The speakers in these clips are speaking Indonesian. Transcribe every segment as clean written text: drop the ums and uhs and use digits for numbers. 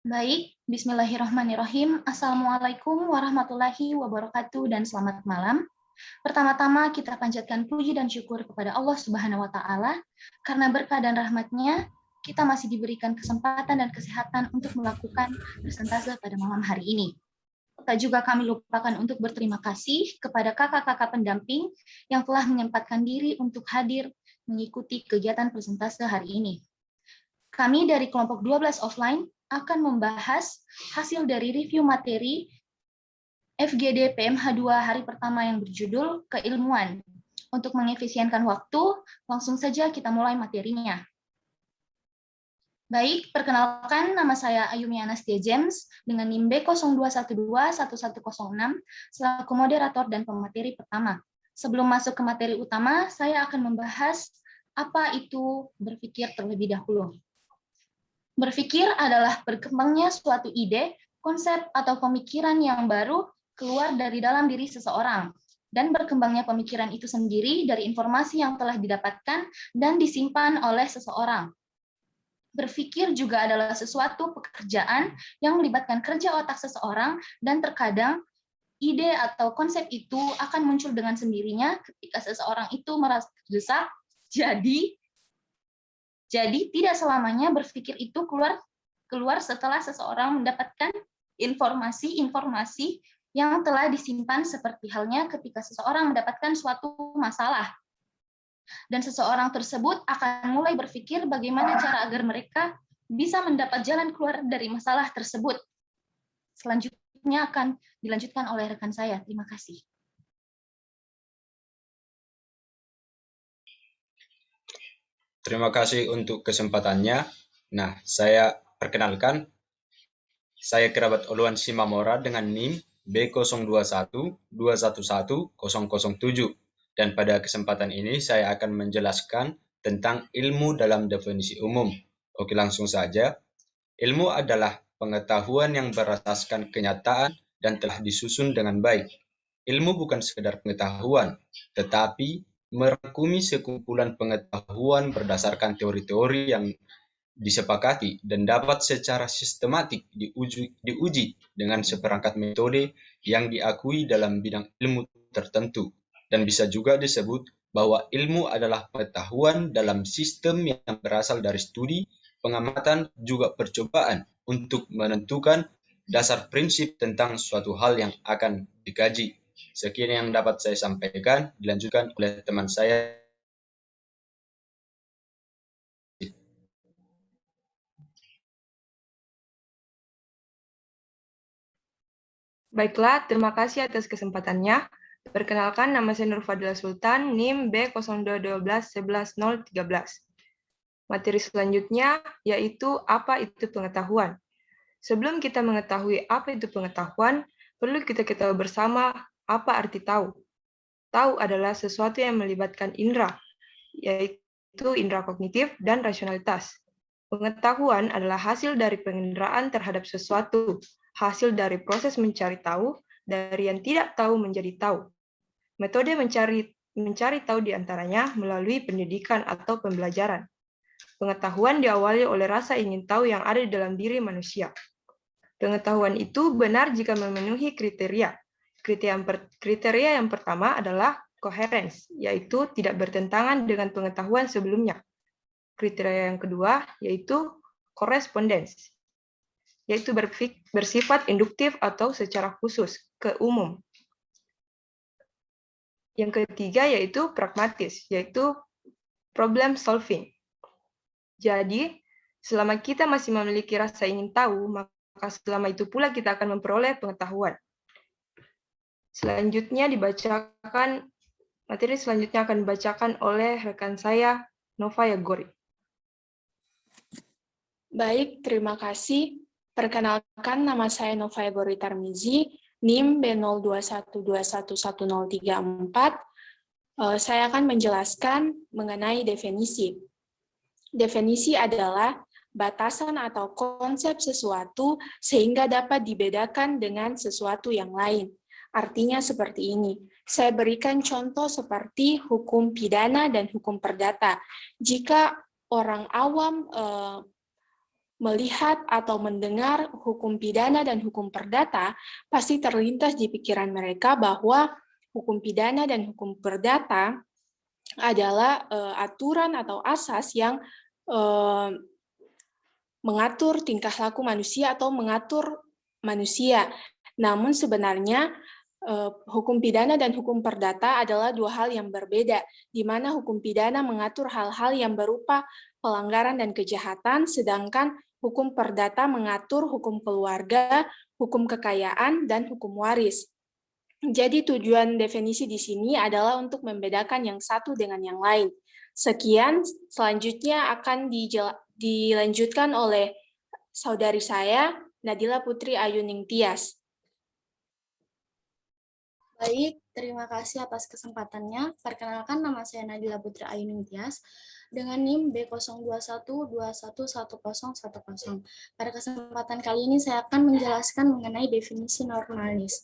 Baik, bismillahirrahmanirrahim. Assalamualaikum warahmatullahi wabarakatuh dan selamat malam. Pertama-tama kita panjatkan puji dan syukur kepada Allah Subhanahu wa taala karena berkah dan rahmat-Nya kita masih diberikan kesempatan dan kesehatan untuk melakukan persentase pada malam hari ini. Tak juga kami lupakan untuk berterima kasih kepada kakak-kakak pendamping yang telah menyempatkan diri untuk hadir mengikuti kegiatan persentase hari ini. Kami dari kelompok 12 offline akan membahas hasil dari review materi FGD PMH2 hari pertama yang berjudul Keilmuan. Untuk mengefisienkan waktu, langsung saja kita mulai materinya. Baik, perkenalkan nama saya Ayumi Anastia James dengan NIM B02121106 selaku moderator dan pemateri pertama. Sebelum masuk ke materi utama, saya akan membahas apa itu berpikir terlebih dahulu. Berpikir adalah berkembangnya suatu ide, konsep, atau pemikiran yang baru keluar dari dalam diri seseorang, dan berkembangnya pemikiran itu sendiri dari informasi yang telah didapatkan dan disimpan oleh seseorang. Berpikir juga adalah sesuatu pekerjaan yang melibatkan kerja otak seseorang, dan terkadang ide atau konsep itu akan muncul dengan sendirinya ketika seseorang itu merasa terdesak. Jadi tidak selamanya berpikir itu keluar setelah seseorang mendapatkan informasi-informasi yang telah disimpan, seperti halnya ketika seseorang mendapatkan suatu masalah. Dan seseorang tersebut akan mulai berpikir bagaimana cara agar mereka bisa mendapat jalan keluar dari masalah tersebut. Selanjutnya akan dilanjutkan oleh rekan saya. Terima kasih. Terima kasih untuk kesempatannya. Nah, saya perkenalkan, saya kerabat Oluan Simamora dengan NIM B0212111007. Dan pada kesempatan ini saya akan menjelaskan tentang ilmu dalam definisi umum. Oke, langsung saja. Ilmu adalah pengetahuan yang berasaskan kenyataan dan telah disusun dengan baik. Ilmu bukan sekedar pengetahuan, tetapi merangkumi sekumpulan pengetahuan berdasarkan teori-teori yang disepakati dan dapat secara sistematik diuji dengan seperangkat metode yang diakui dalam bidang ilmu tertentu. Dan bisa juga disebut bahwa ilmu adalah pengetahuan dalam sistem yang berasal dari studi, pengamatan, juga percobaan untuk menentukan dasar prinsip tentang suatu hal yang akan dikaji. Sekian yang dapat saya sampaikan, dilanjutkan oleh teman saya. Baiklah, terima kasih atas kesempatannya. Perkenalkan, nama saya Nur Fadila Sultan, NIM B0212111013. Materi selanjutnya yaitu apa itu pengetahuan. Sebelum kita mengetahui apa itu pengetahuan, perlu kita ketahui bersama apa arti tahu. Tahu adalah sesuatu yang melibatkan indera, yaitu indera kognitif dan rasionalitas. Pengetahuan adalah hasil dari penginderaan terhadap sesuatu, hasil dari proses mencari tahu, dari yang tidak tahu menjadi tahu. Metode mencari tahu diantaranya melalui pendidikan atau pembelajaran. Pengetahuan diawali oleh rasa ingin tahu yang ada di dalam diri manusia. Pengetahuan itu benar jika memenuhi kriteria. Kriteria yang pertama adalah coherence, yaitu tidak bertentangan dengan pengetahuan sebelumnya. Kriteria yang kedua yaitu correspondence, yaitu bersifat induktif atau secara khusus ke umum. Yang ketiga yaitu pragmatis, yaitu problem solving. Jadi, selama kita masih memiliki rasa ingin tahu, maka selama itu pula kita akan memperoleh pengetahuan. Materi selanjutnya akan dibacakan oleh rekan saya, Nova Yagori. Baik, terima kasih. Perkenalkan, nama saya Nova Yagori Tarmizi, NIM B0212111034. Saya akan menjelaskan mengenai definisi. Definisi adalah batasan atau konsep sesuatu sehingga dapat dibedakan dengan sesuatu yang lain. Artinya seperti ini. Saya berikan contoh seperti hukum pidana dan hukum perdata. Jika orang awam melihat atau mendengar hukum pidana dan hukum perdata, pasti terlintas di pikiran mereka bahwa hukum pidana dan hukum perdata adalah aturan atau asas yang mengatur tingkah laku manusia atau mengatur manusia. Namun sebenarnya hukum pidana dan hukum perdata adalah dua hal yang berbeda, di mana hukum pidana mengatur hal-hal yang berupa pelanggaran dan kejahatan, sedangkan hukum perdata mengatur hukum keluarga, hukum kekayaan, dan hukum waris. Jadi tujuan definisi di sini adalah untuk membedakan yang satu dengan yang lain. Sekian, selanjutnya akan dilanjutkan oleh saudari saya, Nadila Putri Ayuning Tias. Baik, terima kasih atas kesempatannya. Perkenalkan, nama saya Nadila Putri Ayuning Tias dengan NIM B0212111010. Pada kesempatan kali ini saya akan menjelaskan mengenai definisi nominalis,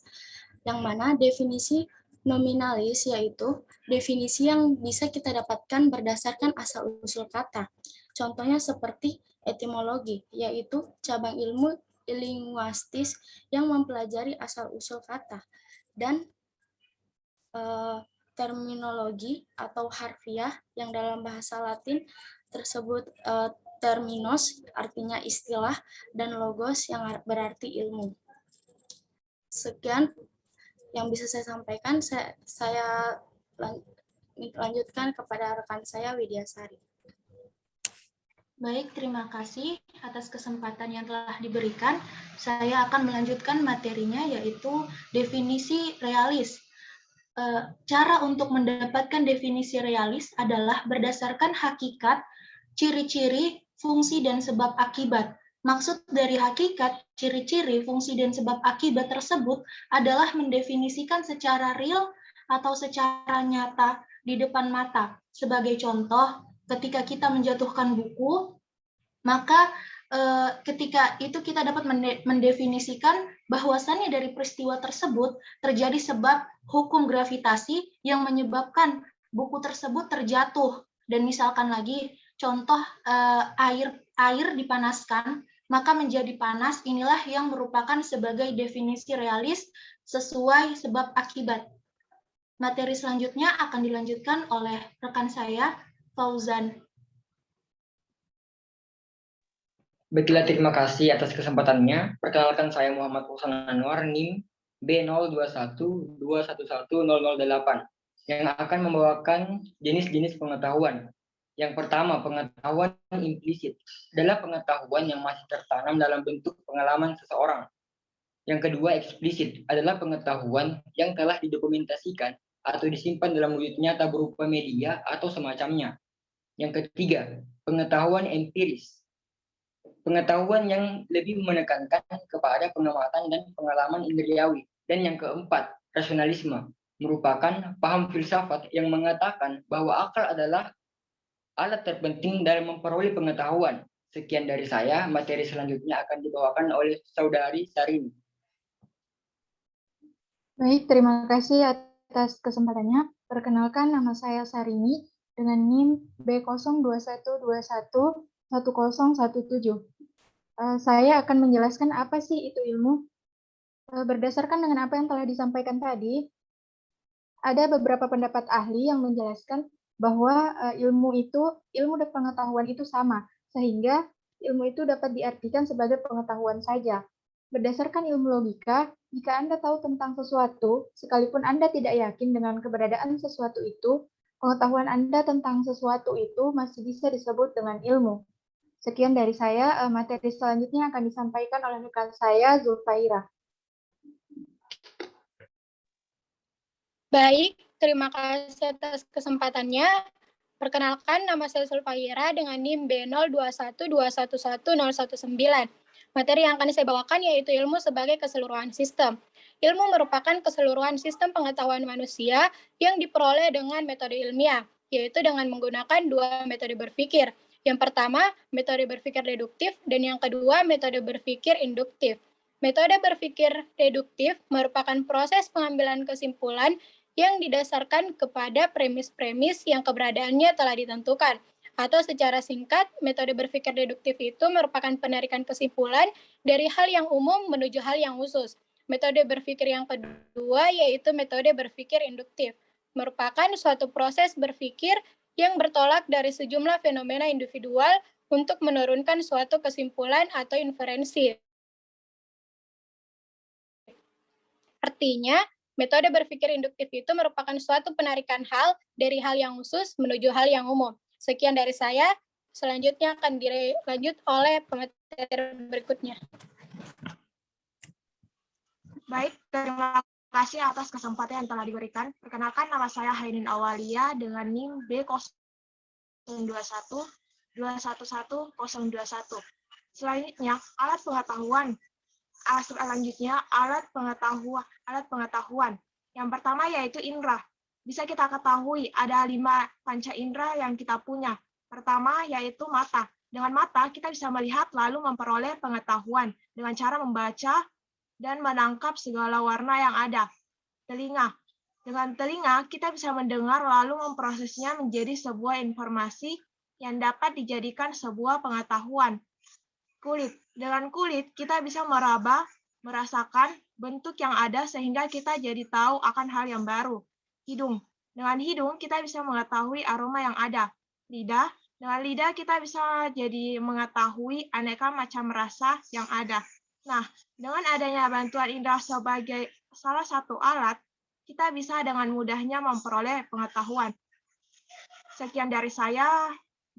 yang mana definisi nominalis yaitu definisi yang bisa kita dapatkan berdasarkan asal-usul kata. Contohnya seperti etimologi, yaitu cabang ilmu linguistis yang mempelajari asal-usul kata, dan terminologi atau harfiah yang dalam bahasa Latin tersebut terminos, artinya istilah, dan logos yang berarti ilmu. Sekian yang bisa saya sampaikan. Saya lanjutkan kepada rekan saya, Widyasari. Baik, terima kasih atas kesempatan yang telah diberikan. Saya akan melanjutkan materinya, yaitu definisi realis. Cara untuk mendapatkan definisi realis adalah berdasarkan hakikat, ciri-ciri, fungsi, dan sebab akibat. Maksud dari hakikat, ciri-ciri, fungsi, dan sebab akibat tersebut adalah mendefinisikan secara real atau secara nyata di depan mata. Sebagai contoh, ketika kita menjatuhkan buku, maka ketika itu kita dapat mendefinisikan bahwasannya dari peristiwa tersebut terjadi sebab hukum gravitasi yang menyebabkan buku tersebut terjatuh. Dan misalkan lagi contoh air dipanaskan maka menjadi panas. Inilah yang merupakan sebagai definisi realis sesuai sebab akibat. Materi selanjutnya akan dilanjutkan oleh rekan saya, Fauzan. Baiklah, terima kasih atas kesempatannya. Perkenalkan, saya Muhammad Fauzan Anwar, NIM B0212110008, yang akan membawakan jenis-jenis pengetahuan. Yang pertama, pengetahuan implisit adalah pengetahuan yang masih tertanam dalam bentuk pengalaman seseorang. Yang kedua, eksplisit adalah pengetahuan yang telah didokumentasikan atau disimpan dalam wujud nyata berupa media atau semacamnya. Yang ketiga, pengetahuan empiris, pengetahuan yang lebih menekankan kepada pengamatan dan pengalaman indriawi. Dan yang keempat, rasionalisme, merupakan paham filsafat yang mengatakan bahwa akal adalah alat terpenting dalam memperoleh pengetahuan. Sekian dari saya, materi selanjutnya akan dibawakan oleh saudari Sarini. Baik, terima kasih atas kesempatannya. Perkenalkan, nama saya Sarini dengan NIM B0212111017. Saya akan menjelaskan apa sih itu ilmu. Berdasarkan dengan apa yang telah disampaikan tadi, ada beberapa pendapat ahli yang menjelaskan bahwa ilmu dan pengetahuan itu sama, sehingga ilmu itu dapat diartikan sebagai pengetahuan saja. Berdasarkan ilmu logika, jika Anda tahu tentang sesuatu, sekalipun Anda tidak yakin dengan keberadaan sesuatu itu, pengetahuan Anda tentang sesuatu itu masih bisa disebut dengan ilmu. Sekian dari saya, materi selanjutnya akan disampaikan oleh rekan saya, Zulfaira. Baik, terima kasih atas kesempatannya. Perkenalkan, nama saya Zulfaira dengan NIM B0212111019. Materi yang akan saya bawakan yaitu ilmu sebagai keseluruhan sistem. Ilmu merupakan keseluruhan sistem pengetahuan manusia yang diperoleh dengan metode ilmiah, yaitu dengan menggunakan dua metode berpikir. Yang pertama, metode berpikir deduktif, dan yang kedua, metode berpikir induktif. Metode berpikir deduktif merupakan proses pengambilan kesimpulan yang didasarkan kepada premis-premis yang keberadaannya telah ditentukan. Atau secara singkat, metode berpikir deduktif itu merupakan penarikan kesimpulan dari hal yang umum menuju hal yang khusus. Metode berpikir yang kedua yaitu metode berpikir induktif, merupakan suatu proses berpikir yang bertolak dari sejumlah fenomena individual untuk menurunkan suatu kesimpulan atau inferensi. Artinya, metode berpikir induktif itu merupakan suatu penarikan hal dari hal yang khusus menuju hal yang umum. Sekian dari saya, selanjutnya akan dilanjut oleh pemateri berikutnya. Baik, terima kasih atas kesempatan yang telah diberikan. Perkenalkan, nama saya Hainin Awalia dengan NIM B021-211-021. Selanjutnya, alat pengetahuan. Selanjutnya, alat pengetahuan. Yang pertama yaitu indera. Bisa kita ketahui ada 5 panca indera yang kita punya. Pertama yaitu mata. Dengan mata kita bisa melihat lalu memperoleh pengetahuan dengan cara membaca dan menangkap segala warna yang ada. Telinga. Dengan telinga kita bisa mendengar lalu memprosesnya menjadi sebuah informasi yang dapat dijadikan sebuah pengetahuan. Kulit. Dengan kulit kita bisa meraba, merasakan bentuk yang ada sehingga kita jadi tahu akan hal yang baru. Hidung. Dengan hidung kita bisa mengetahui aroma yang ada. Lidah. Dengan lidah kita bisa jadi mengetahui aneka macam rasa yang ada. Nah, dengan adanya bantuan indera sebagai salah satu alat, kita bisa dengan mudahnya memperoleh pengetahuan. Sekian dari saya.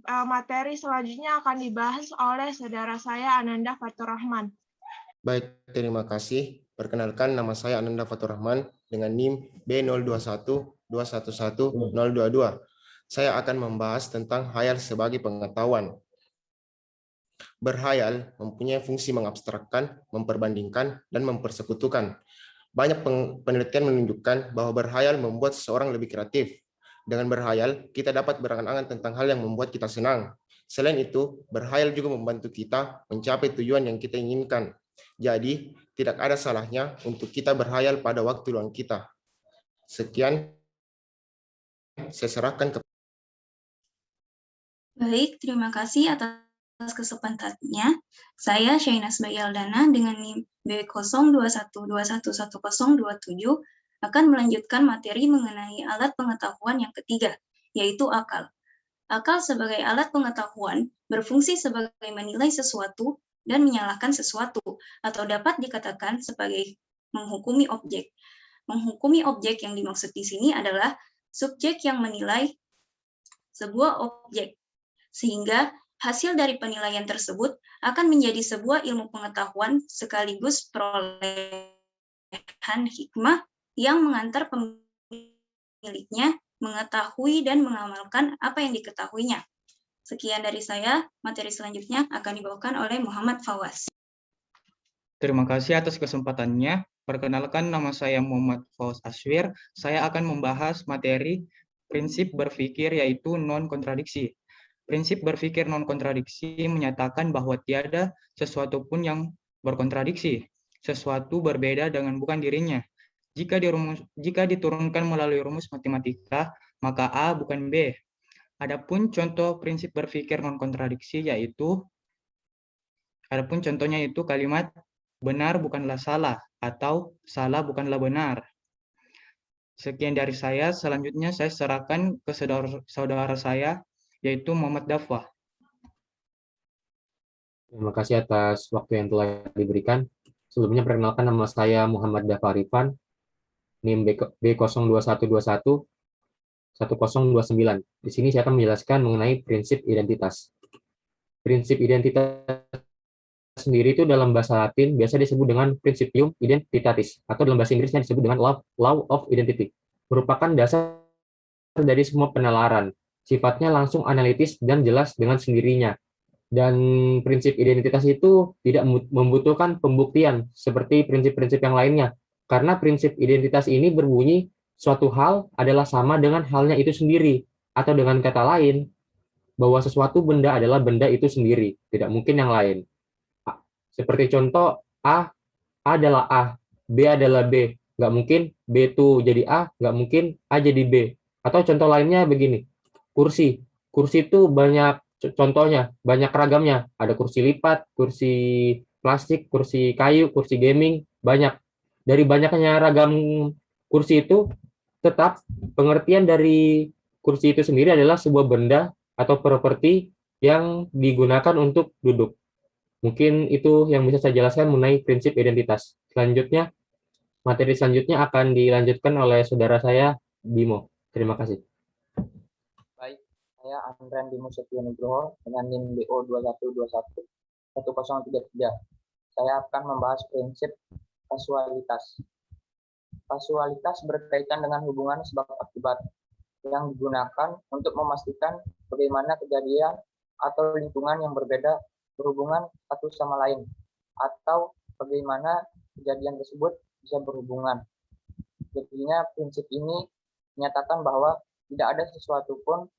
Materi selanjutnya akan dibahas oleh saudara saya Ananda Fatur Rahman. Baik, terima kasih. Perkenalkan, nama saya Ananda Fatur Rahman dengan NIM B021-211-022. Saya akan membahas tentang khayal sebagai pengetahuan. Berkhayal mempunyai fungsi mengabstrakkan, memperbandingkan, dan mempersekutukan. Banyak penelitian menunjukkan bahwa berkhayal membuat seseorang lebih kreatif. Dengan berkhayal, kita dapat berangan-angan tentang hal yang membuat kita senang. Selain itu, berkhayal juga membantu kita mencapai tujuan yang kita inginkan. Jadi, tidak ada salahnya untuk kita berkhayal pada waktu luang kita. Sekian, saya serahkan ke... Baik, terima kasih atas kesempatannya. Saya Syainas Bayaldana dengan NIM B021211027 akan melanjutkan materi mengenai alat pengetahuan yang ketiga, yaitu akal. Akal sebagai alat pengetahuan berfungsi sebagai menilai sesuatu dan menyalahkan sesuatu, atau dapat dikatakan sebagai menghukumi objek. Menghukumi objek yang dimaksud di sini adalah subjek yang menilai sebuah objek, sehingga hasil dari penilaian tersebut akan menjadi sebuah ilmu pengetahuan sekaligus perolehan hikmah yang mengantar pemiliknya mengetahui dan mengamalkan apa yang diketahuinya. Sekian dari saya, materi selanjutnya akan dibawakan oleh Muhammad Fawaz. Terima kasih atas kesempatannya. Perkenalkan, nama saya Muhammad Fawaz Aswir. Saya akan membahas materi prinsip berpikir yaitu non-kontradiksi. Prinsip berpikir non-kontradiksi menyatakan bahwa tiada sesuatu pun yang berkontradiksi. Sesuatu berbeda dengan bukan dirinya. Jika diturunkan melalui rumus matematika, maka A bukan B. Adapun contoh prinsip berpikir non-kontradiksi contohnya itu kalimat benar bukanlah salah atau salah bukanlah benar. Sekian dari saya, selanjutnya saya serahkan ke saudara saya, yaitu Muhammad Dafwah. Terima kasih atas waktu yang telah diberikan. Sebelumnya perkenalkan, nama saya Muhammad Dafwah Arifan, NIM B02121-1029. Di sini saya akan menjelaskan mengenai prinsip identitas. Prinsip identitas sendiri itu dalam bahasa Latin biasa disebut dengan principium identitatis, atau dalam bahasa Inggrisnya disebut dengan law of identity. Merupakan dasar dari semua penalaran. Sifatnya langsung analitis dan jelas dengan sendirinya. Dan prinsip identitas itu tidak membutuhkan pembuktian seperti prinsip-prinsip yang lainnya. Karena prinsip identitas ini berbunyi suatu hal adalah sama dengan halnya itu sendiri. Atau dengan kata lain, bahwa sesuatu benda adalah benda itu sendiri. Tidak mungkin yang lain. Seperti contoh, A adalah A, B adalah B. Nggak mungkin B itu jadi A, nggak mungkin A jadi B. Atau contoh lainnya begini, kursi kursi itu banyak contohnya, banyak ragamnya. Ada kursi lipat, kursi plastik, kursi kayu, kursi gaming, banyak. Dari banyaknya ragam kursi itu, tetap pengertian dari kursi itu sendiri adalah sebuah benda atau properti yang digunakan untuk duduk. Mungkin itu yang bisa saya jelaskan mengenai prinsip identitas. Selanjutnya, materi selanjutnya akan dilanjutkan oleh saudara saya, Bimo. Terima kasih. Baik, saya Andran Bimo Setio Nugroho dengan NIM BO 2121-1033. Saya akan membahas prinsip kasualitas. Kasualitas berkaitan dengan hubungan sebab akibat yang digunakan untuk memastikan bagaimana kejadian atau lingkungan yang berbeda berhubungan satu sama lain, atau bagaimana kejadian tersebut bisa berhubungan. Jadinya prinsip ini menyatakan bahwa tidak ada sesuatu pun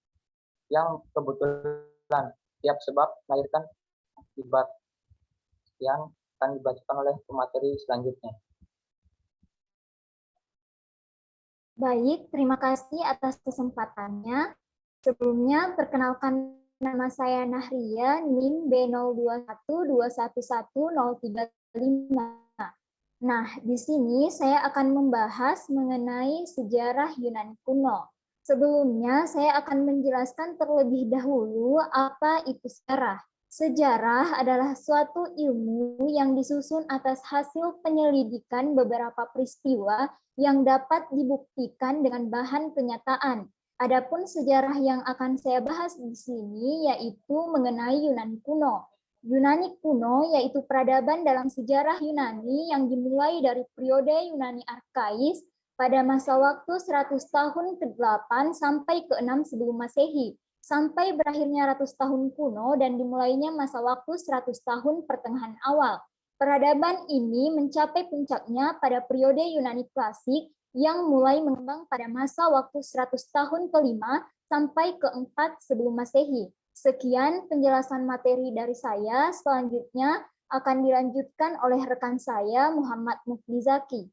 yang kebetulan, tiap sebab melahirkan akibat yang akan dibacakan oleh pemateri selanjutnya. Baik, terima kasih atas kesempatannya. Sebelumnya, perkenalkan nama saya Nahria, NIM B0212111035. Nah, di sini saya akan membahas mengenai sejarah Yunani kuno. Sebelumnya, saya akan menjelaskan terlebih dahulu apa itu sejarah. Sejarah adalah suatu ilmu yang disusun atas hasil penyelidikan beberapa peristiwa yang dapat dibuktikan dengan bahan kenyataan. Adapun sejarah yang akan saya bahas di sini yaitu mengenai Yunani kuno. Yunani kuno yaitu peradaban dalam sejarah Yunani yang dimulai dari periode Yunani Arkais pada masa waktu 100 tahun ke-8 sampai ke-6 sebelum Masehi, sampai berakhirnya ratus tahun kuno dan dimulainya masa waktu 100 tahun pertengahan awal. Peradaban ini mencapai puncaknya pada periode Yunani klasik yang mulai mengembang pada masa waktu 100 tahun ke-5 sampai ke-4 sebelum Masehi. Sekian penjelasan materi dari saya, selanjutnya akan dilanjutkan oleh rekan saya Muhammad Muflizaki.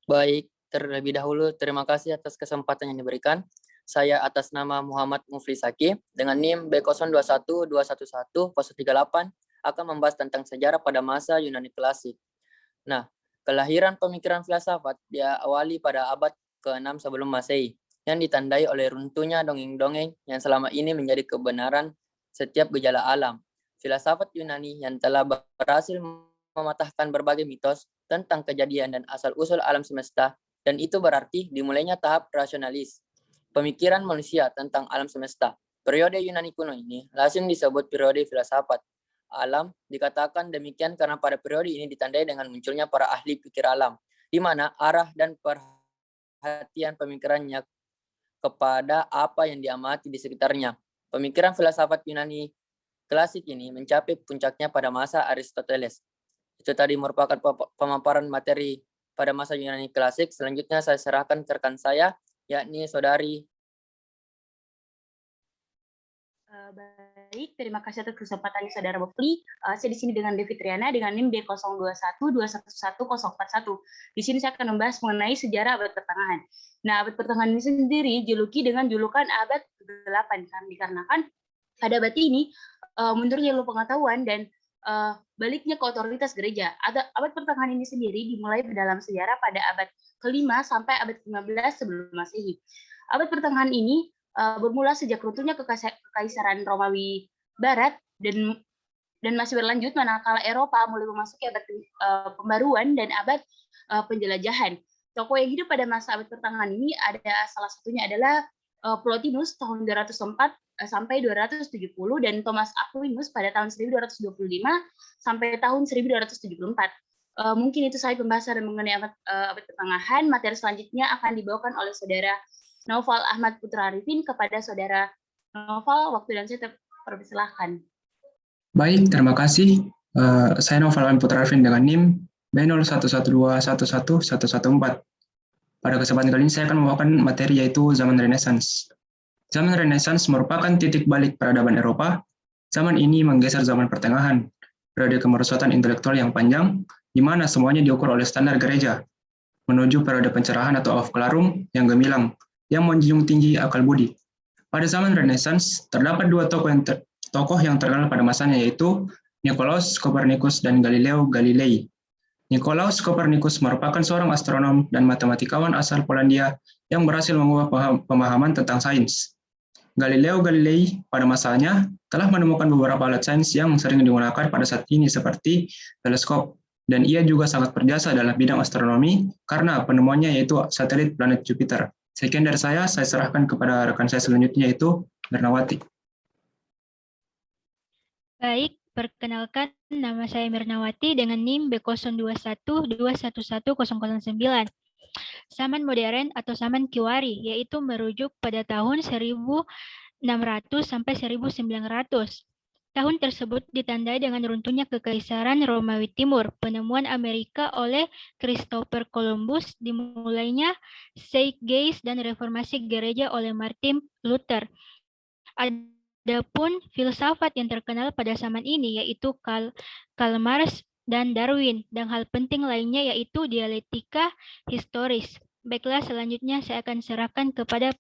Baik, terlebih dahulu terima kasih atas kesempatan yang diberikan. Saya atas nama Muhammad Muflizaki dengan NIM B0212111038 akan membahas tentang sejarah pada masa Yunani klasik. Nah, kelahiran pemikiran filsafat diawali pada abad ke-6 sebelum Masehi, yang ditandai oleh runtuhnya dongeng-dongeng yang selama ini menjadi kebenaran setiap gejala alam. Filsafat Yunani yang telah berhasil mematahkan berbagai mitos tentang kejadian dan asal-usul alam semesta, dan itu berarti dimulainya tahap rasionalis, pemikiran manusia tentang alam semesta. Periode Yunani kuno ini lazim disebut periode filsafat alam. Dikatakan demikian karena pada periode ini ditandai dengan munculnya para ahli pikir alam, di mana arah dan perhatian pemikirannya kepada apa yang diamati di sekitarnya. Pemikiran filsafat Yunani klasik ini mencapai puncaknya pada masa Aristoteles. Itu tadi merupakan pemaparan materi pada masa Yunani klasik. Selanjutnya saya serahkan ke rekan saya, yakni Saudari. Baik, terima kasih atas kesempatannya Saudara Mufli. Saya di sini dengan Devi Triana dengan NIM B0212111041. Di sini saya akan membahas mengenai sejarah abad pertengahan. Nah, abad pertengahan ini sendiri dijuluki dengan julukan abad ke-8 dikarenakan pada abad ini mundurnya ilmu pengetahuan dan baliknya ke otoritas gereja. Abad pertengahan ini sendiri dimulai dalam sejarah pada abad ke-5 sampai abad ke-15 sebelum Masehi. Abad pertengahan ini bermula sejak runtuhnya kekaisaran Romawi Barat dan masih berlanjut manakala Eropa mulai memasuki abad pembaruan dan abad penjelajahan. Tokoh yang hidup pada masa abad pertengahan ini ada salah satunya adalah Plotinus tahun 204 sampai 270 dan Thomas Aquinas pada tahun 1225 sampai tahun 1274. Mungkin itu saya pembahasan mengenai abad pertengahan. Materi selanjutnya akan dibawakan oleh Saudara Naufal Ahmad Putra Arifin kepada Saudara Naufal. Waktu dan saya persilahkan. Baik, terima kasih. Saya Naufal Ahmad Putra Arifin dengan NIM B0112111114. Pada kesempatan kali ini saya akan membawakan materi yaitu zaman Renaissance. Zaman Renaissance merupakan titik balik peradaban Eropa. Zaman ini menggeser zaman pertengahan, periode kemerosotan intelektual yang panjang, di mana semuanya diukur oleh standar gereja, menuju periode pencerahan atau aufklärung yang gemilang, yang menjunjung tinggi akal budi. Pada zaman Renaissance, terdapat dua tokoh yang terkenal pada masanya, yaitu Nicolaus Copernicus dan Galileo Galilei. Nicolaus Copernicus merupakan seorang astronom dan matematikawan asal Polandia yang berhasil mengubah pemahaman tentang sains. Galileo Galilei pada masanya telah menemukan beberapa alat sains yang sering digunakan pada saat ini seperti teleskop, dan ia juga sangat berjasa dalam bidang astronomi karena penemuannya yaitu satelit planet Jupiter. Sekian dari saya serahkan kepada rekan saya selanjutnya yaitu Mirnawati. Baik, perkenalkan nama saya Mirnawati dengan NIM B0212111009. Zaman modern atau zaman Kiwari, yaitu merujuk pada tahun 1600 sampai 1900. Tahun tersebut ditandai dengan runtuhnya Kekaisaran Romawi Timur, penemuan Amerika oleh Christopher Columbus, dimulainya Zeitgeist dan reformasi gereja oleh Martin Luther. Adapun filsafat yang terkenal pada zaman ini yaitu Karl Marx dan Darwin, dan hal penting lainnya yaitu dialektika historis. Baiklah, selanjutnya saya akan serahkan kepada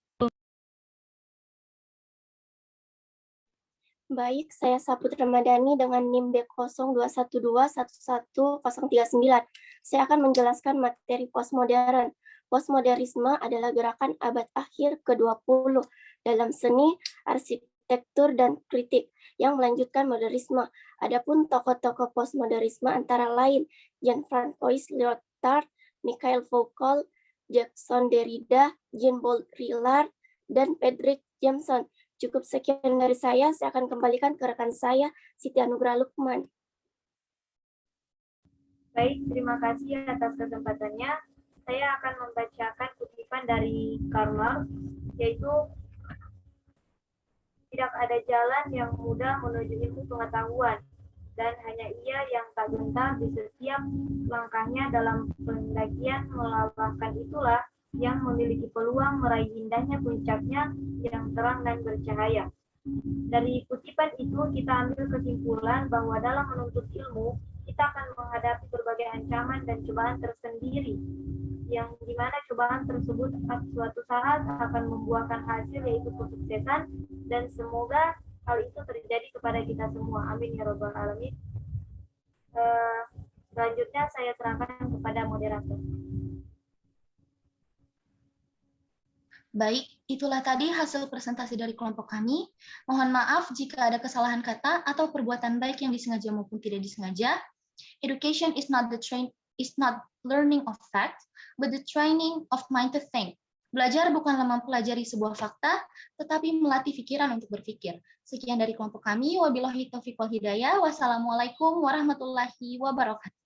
Baik, saya Saputra Ramadhani dengan NIM B0212111039. Saya akan menjelaskan materi postmodern. Postmodernisme adalah gerakan abad akhir ke-20 dalam seni, arsitektur, dan kritik yang melanjutkan modernisme. Adapun tokoh-tokoh postmodernisme antara lain Jean-François Lyotard, Mikhail Foucault, Jackson Derrida, Jean Baudrillard, dan Frederick Jameson. Cukup sekian dari saya akan kembalikan ke rekan saya, Siti Anugrah Lukman. Baik, terima kasih atas kesempatannya. Saya akan membacakan kutipan dari Karl Marx, yaitu tidak ada jalan yang mudah menuju ilmu pengetahuan, dan hanya ia yang tak gentar di setiap langkahnya dalam pendakian melawakkan itulah yang memiliki peluang meraih indahnya puncaknya yang terang dan bercahaya. Dari kutipan itu kita ambil kesimpulan bahwa dalam menuntut ilmu, kita akan menghadapi berbagai ancaman dan cobaan tersendiri, yang dimana cobaan tersebut suatu saat akan membuahkan hasil yaitu kesuksesan, dan semoga hal itu terjadi kepada kita semua. Amin ya Rabbal Alamin. Selanjutnya saya serahkan kepada moderator. Baik, itulah tadi hasil presentasi dari kelompok kami. Mohon maaf jika ada kesalahan kata atau perbuatan baik yang disengaja maupun tidak disengaja. Education is not learning of facts, but the training of mind to think. Belajar bukanlah mempelajari sebuah fakta, tetapi melatih pikiran untuk berpikir. Sekian dari kelompok kami. Wabillahi taufiq wal hidayah. Wassalamualaikum warahmatullahi wabarakatuh.